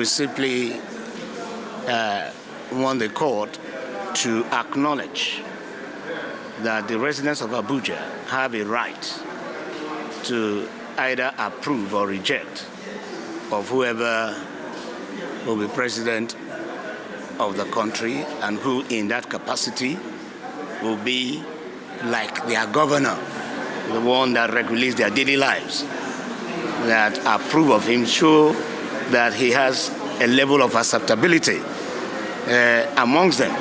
we simply want the court to acknowledge that the residents of Abuja have a right to either approve or reject of whoever will be president of the country and who in that capacity will be like their governor, the one that regulates their daily lives, that approve of him, show that he has a level of acceptability amongst them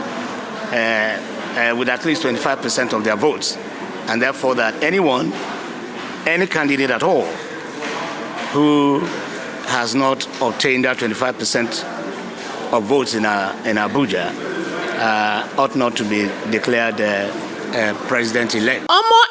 with at least 25% of their votes, and therefore that any candidate at all who has not obtained that 25% of votes in Abuja ought not to be declared president-elect.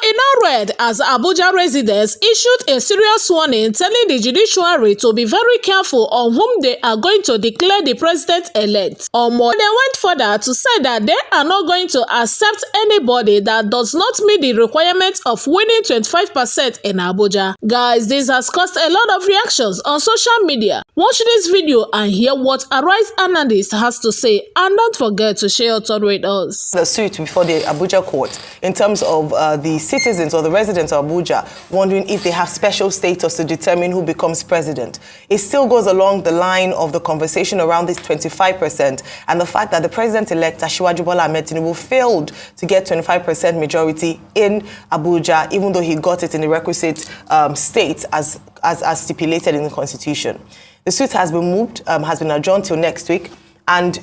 It now read as Abuja Residence issued a serious warning telling the judiciary to be very careful on whom they are going to declare the president-elect. They went further to say that they are not going to accept anybody that does not meet the requirements of winning 25% in Abuja. Guys, this has caused a lot of reactions on social media. Watch this video and hear what Arise Analyst has to say, and don't forget to share your thought with us. The suit before the Abuja court in terms of the citizens or the residents of Abuja wondering if they have special status to determine who becomes president. It still goes along the line of the conversation around this 25% and the fact that the president-elect Asiwaju Bola Ahmed Tinubu failed to get 25% majority in Abuja, even though he got it in the requisite states as stipulated in the constitution. The suit has been moved, has been adjourned till next week, and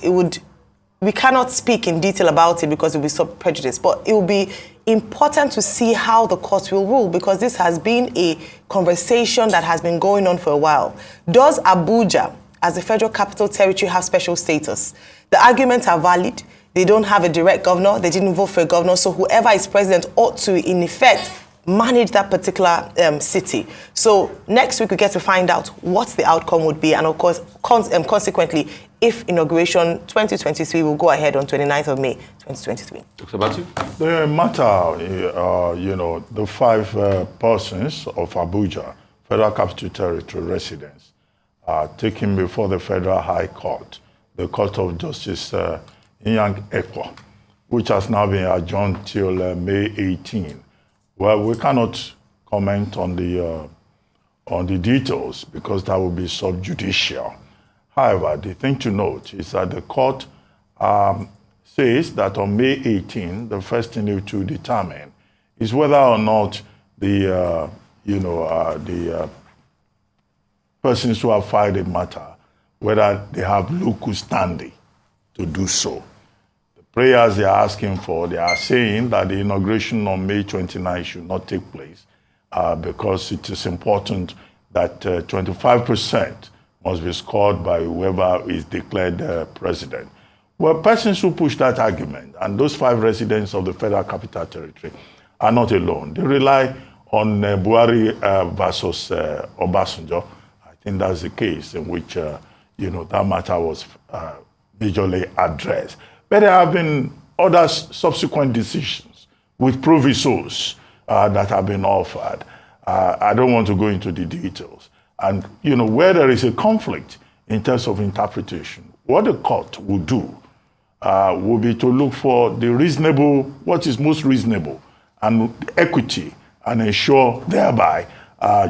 we cannot speak in detail about it because it will be so prejudiced, but it will be important to see how the court will rule, because this has been a conversation that has been going on for a while. Does Abuja, as a federal capital territory, have special status? The arguments are valid. They don't have a direct governor. They didn't vote for a governor. So whoever is president ought to, in effect, manage that particular city. So next week we get to find out what the outcome would be, and of course, consequently, if inauguration 2023 will go ahead on 29th of May 2023. Dr. Batu? The matter, the five persons of Abuja, Federal Capital Territory residents, are taken before the Federal High Court, the Court of Justice Inyang Ekwa, which has now been adjourned till May 18. Well, we cannot comment on the details because that will be subjudicial. However, the thing to note is that the court says that on May 18, the first thing to determine is whether or not the persons who have filed a matter, whether they have local standing to do so. The prayers they are asking for, they are saying that the inauguration on May 29 should not take place because it is important that 25% must be scored by whoever is declared president. Well, persons who push that argument, and those five residents of the Federal Capital Territory, are not alone. They rely on Buhari versus Obasanjo. I think that's the case in which, that matter was majorly addressed. But there have been other subsequent decisions with provisos that have been offered. I don't want to go into the details. And, where there is a conflict in terms of interpretation, what the court will do will be to look for what is most reasonable and equity, and ensure thereby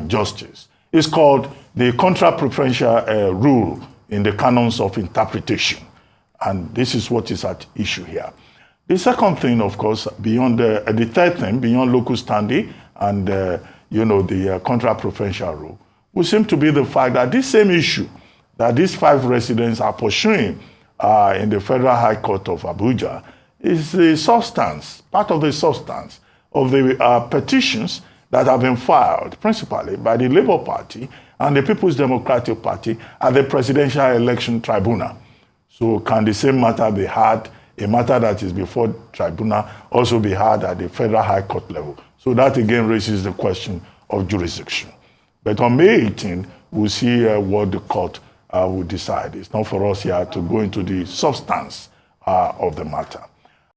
justice. It's called the contra-preferential rule in the canons of interpretation. And this is what is at issue here. The second thing, of course, beyond the third thing, beyond local standing and, the contra-preferential rule, will seem to be the fact that this same issue that these five residents are pursuing in the Federal High Court of Abuja is the substance, part of the substance of the petitions that have been filed principally by the Labour Party and the People's Democratic Party at the Presidential Election Tribunal. So can the same matter be had, a matter that is before tribunal, also be had at the Federal High Court level? So that again raises the question of jurisdiction. But on May 18, we'll see what the court will decide. It's not for us here to go into the substance of the matter.